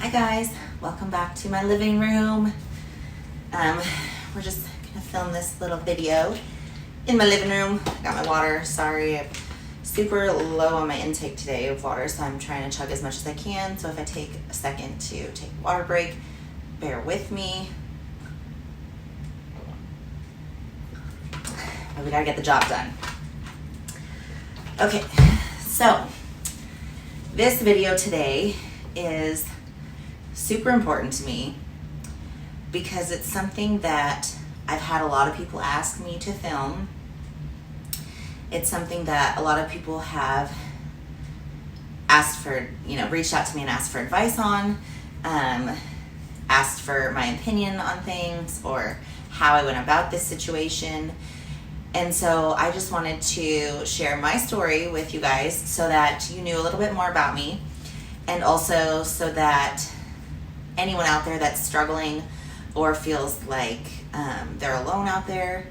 Hi guys, welcome back to my living room. We're just gonna film this little video in my living room. I got my water. Sorry, I'm super low on my intake today of water, so I'm trying to chug as much as I can. So if I take a second to take a water break, bear with me. But we gotta get the job done. Okay, so this video today is super important to me because it's something that I've had a lot of people ask me to film. It's something that a lot of people have asked for, reached out to me and asked for advice on, asked for my opinion on things or how I went about this situation. And so I just wanted to share my story with you guys so that you knew a little bit more about me, and also so that anyone out there that's struggling or feels like they're alone out there,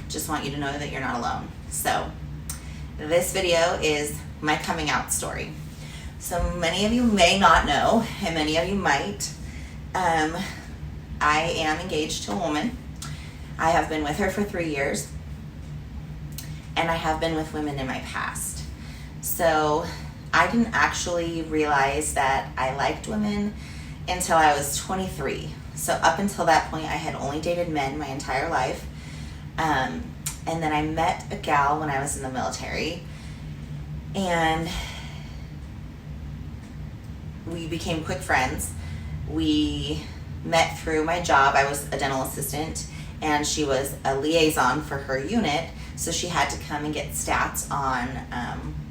just want you to know that you're not alone. So this video is my coming out story. So many of you may not know, and many of you might. I am engaged to a woman. I have been with her for 3 years, and I have been with women in my past. So I didn't actually realize that I liked women until I was 23. So up until that point, I had only dated men my entire life. And then I met a gal when I was in the military, and we became quick friends. We met through my job. I was a dental assistant, and she was a liaison for her unit, so she had to come and get stats on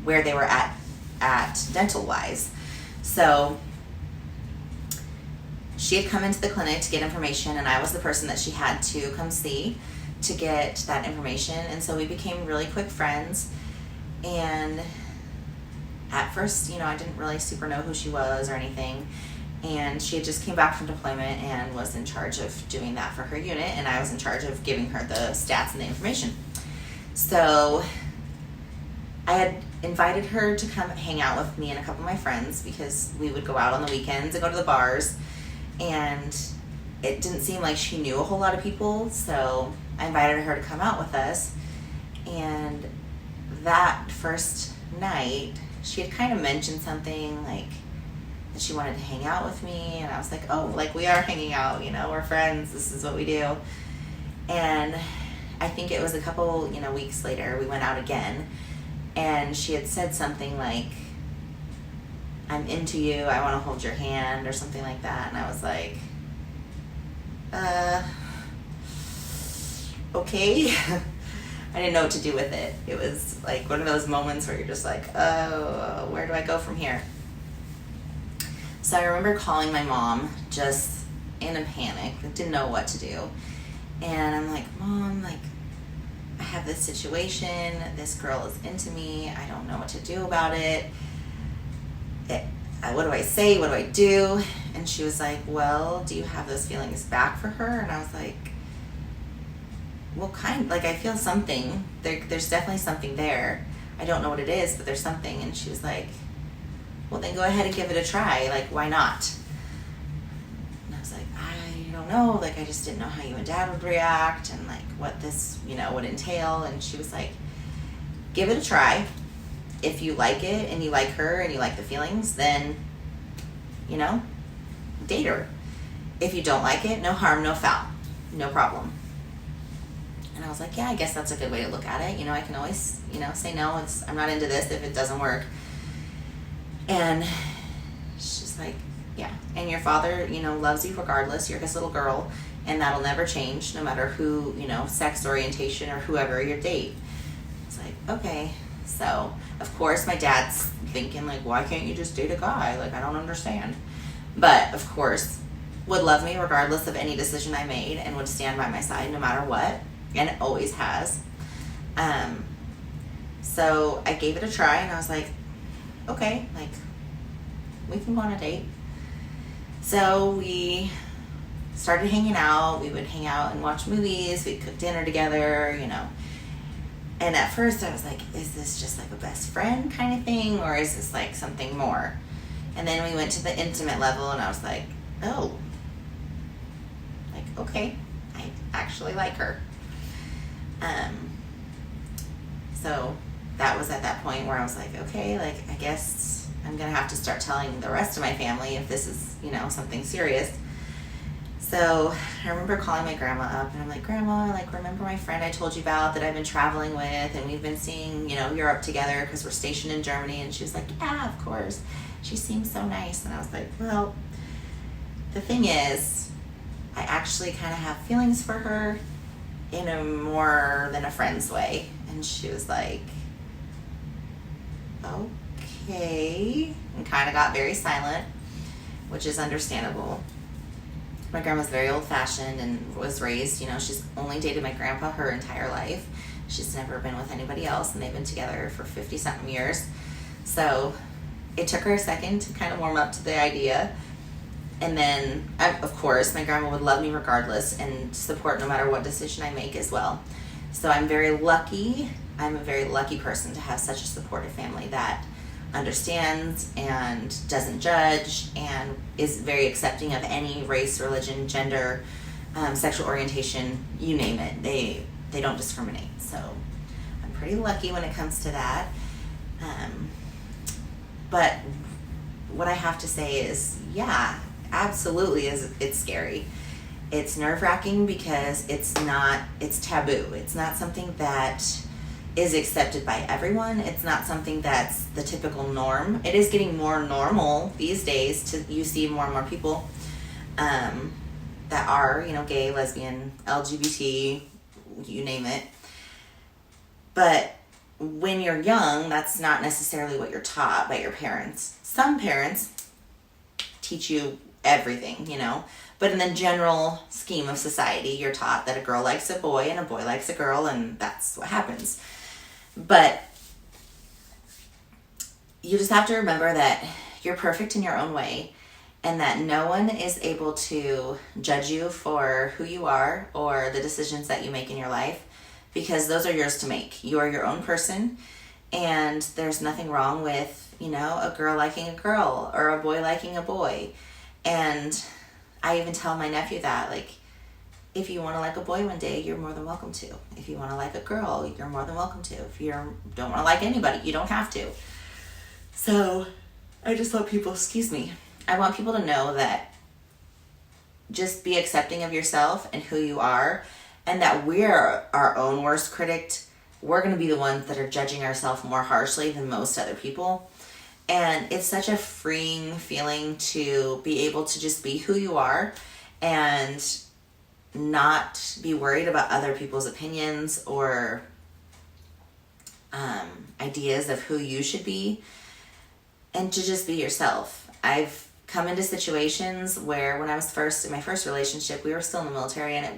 where they were at dental-wise. So she had come into the clinic to get information, and I was the person that she had to come see to get that information. And so we became really quick friends. And at first, I didn't really super know who she was or anything. And she had just came back from deployment and was in charge of doing that for her unit, and I was in charge of giving her the stats and the information. So I had invited her to come hang out with me and a couple of my friends because we would go out on the weekends and go to the bars, and it didn't seem like she knew a whole lot of people, so I invited her to come out with us. And that first night, she had kind of mentioned something like that she wanted to hang out with me, and I was like, oh, like we are hanging out, we're friends, this is what we do. And I think it was a couple, weeks later, we went out again, and she had said something like, I'm into you, I want to hold your hand, or something like that. And I was like, okay. I didn't know what to do with it. It was like one of those moments where you're just like, oh, where do I go from here? So I remember calling my mom just in a panic, didn't know what to do. And I'm like, Mom, I have this situation, this girl is into me, I don't know what to do about it. What do I say? What do I do? And she was like, well, do you have those feelings back for her? And I was like, well, I feel something. There's definitely something there. I don't know what it is, but there's something. And she was like, well, then go ahead and give it a try. Why not? And I was like, I don't know. I just didn't know how you and Dad would react and what this, would entail. And she was like, give it a try. If you like it and you like her and you like the feelings, then, date her. If you don't like it, no harm, no foul. No problem. And I was like, yeah, I guess that's a good way to look at it. I can always, say no, I'm not into this if it doesn't work. And she's like, yeah, and your father, loves you regardless. You're his little girl, and that'll never change no matter who, sex orientation or whoever you date. It's like, okay. So, of course, my dad's thinking, why can't you just date a guy? I don't understand. But, of course, would love me regardless of any decision I made and would stand by my side no matter what. And it always has. So I gave it a try, and I was like, okay, we can go on a date. So we started hanging out. We would hang out and watch movies. We'd cook dinner together, And at first I was like, is this just a best friend kind of thing? Or is this something more? And then we went to the intimate level, and I was like, oh, like, okay, I actually like her. So that was at that point where I was like, okay, like, I guess I'm going to have to start telling the rest of my family if this is, something serious. So I remember calling my grandma up, and I'm like, Grandma, like, remember my friend I told you about that I've been traveling with, and we've been seeing, Europe together because we're stationed in Germany? And she was like, yeah, of course. She seems so nice. And I was like, well, the thing is, I actually kind of have feelings for her in a more than a friend's way. And she was like, okay, and kind of got very silent, which is understandable. My grandma's very old-fashioned and was raised, she's only dated my grandpa her entire life. She's never been with anybody else, and they've been together for 50-something years. So it took her a second to kind of warm up to the idea. And then, of course, my grandma would love me regardless and support no matter what decision I make as well. So I'm very lucky. I'm a very lucky person to have such a supportive family that understands and doesn't judge and is very accepting of any race, religion, gender, sexual orientation, you name it. They don't discriminate. So I'm pretty lucky when it comes to that. But what I have to say is, yeah, absolutely it's scary. It's nerve-wracking because it's taboo. It's not something that is accepted by everyone. It's not something that's the typical norm. It is getting more normal these days. You see more and more people that are, gay, lesbian, LGBT, you name it. But when you're young, that's not necessarily what you're taught by your parents. Some parents teach you everything, but in the general scheme of society, you're taught that a girl likes a boy and a boy likes a girl, and that's what happens. But you just have to remember that you're perfect in your own way, and that no one is able to judge you for who you are or the decisions that you make in your life, because those are yours to make. You are your own person, and there's nothing wrong with, a girl liking a girl or a boy liking a boy. And I even tell my nephew that, like, if you want to like a boy one day, you're more than welcome to. If you want to like a girl, you're more than welcome to. If you don't want to like anybody, you don't have to. So I just want people, I want people to know that just be accepting of yourself and who you are, and that we're our own worst critic. We're going to be the ones that are judging ourselves more harshly than most other people. And it's such a freeing feeling to be able to just be who you are and not be worried about other people's opinions or ideas of who you should be, and to just be yourself. I've come into situations where when I was in my first relationship, we were still in the military, and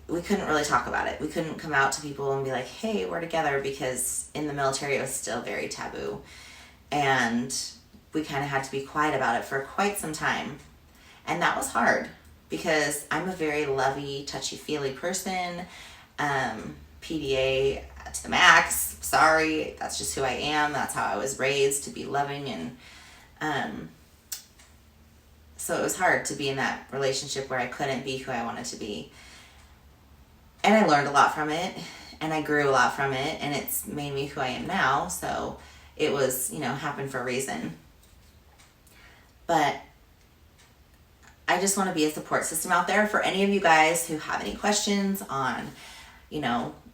we couldn't really talk about it. We couldn't come out to people and be like, hey, we're together, because in the military it was still very taboo. And we kind of had to be quiet about it for quite some time. And that was hard because I'm a very lovey, touchy-feely person. PDA to the max. Sorry, that's just who I am. That's how I was raised, to be loving. And so it was hard to be in that relationship where I couldn't be who I wanted to be. And I learned a lot from it, and I grew a lot from it, and it's made me who I am now. So it was, happened for a reason. But I just want to be a support system out there for any of you guys who have any questions on,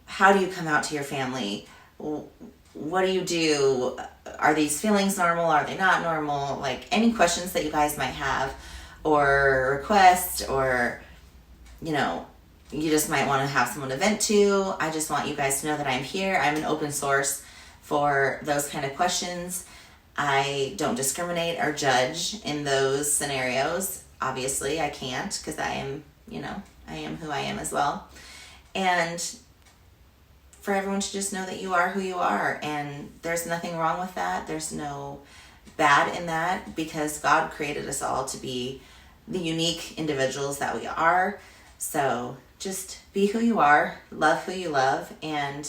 how do you come out to your family? What do you do? Are these feelings normal? Are they not normal? Like, any questions that you guys might have, or requests, or, you just might want to have someone to vent to. I just want you guys to know that I'm here. I'm an open source for those kind of questions. I don't discriminate or judge in those scenarios. Obviously, I can't, because I am, I am who I am as well. And for everyone to just know that you are who you are, and there's nothing wrong with that. There's no bad in that, because God created us all to be the unique individuals that we are. So just be who you are, love who you love, and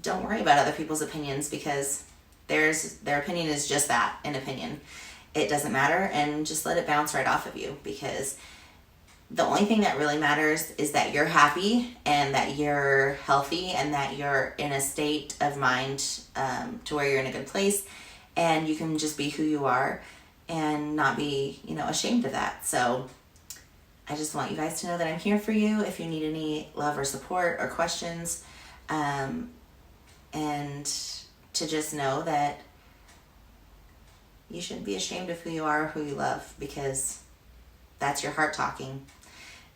don't worry about other people's opinions, because Their opinion is just that, an opinion. It doesn't matter, and just let it bounce right off of you, because the only thing that really matters is that you're happy and that you're healthy and that you're in a state of mind to where you're in a good place, and you can just be who you are and not be, ashamed of that. So I just want you guys to know that I'm here for you if you need any love or support or questions, and to just know that you shouldn't be ashamed of who you are or who you love, because that's your heart talking.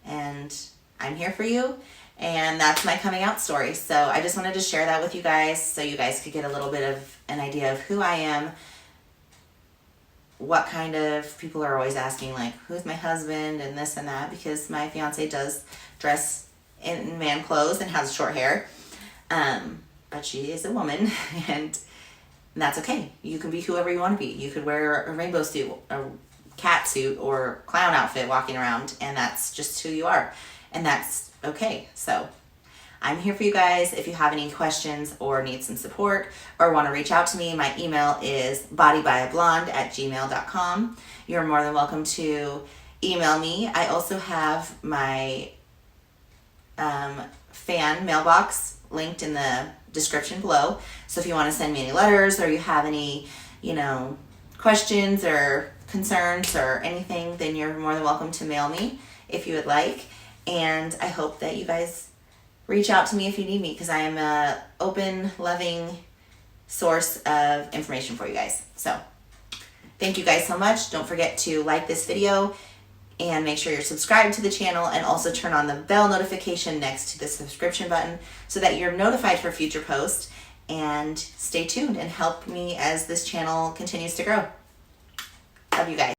And I'm here for you, and that's my coming out story. So I just wanted to share that with you guys so you guys could get a little bit of an idea of who I am. What kind of people are always asking, like, who's my husband and this and that, because my fiance does dress in man clothes and has short hair, but she is a woman, and that's okay. You can be whoever you want to be. You could wear a rainbow suit, a cat suit, or clown outfit walking around, and that's just who you are, and that's okay. So I'm here for you guys. If you have any questions or need some support or want to reach out to me, my email is bodybyablonde@gmail.com. You're more than welcome to email me. I also have my fan mailbox linked in the description below. So if you want to send me any letters, or you have any, questions or concerns or anything, then you're more than welcome to mail me if you would like. And I hope that you guys reach out to me if you need me, because I am a open, loving source of information for you guys. So thank you guys so much. Don't forget to like this video and make sure you're subscribed to the channel, and also turn on the bell notification next to the subscription button so that you're notified for future posts. And stay tuned and help me as this channel continues to grow. Love you guys.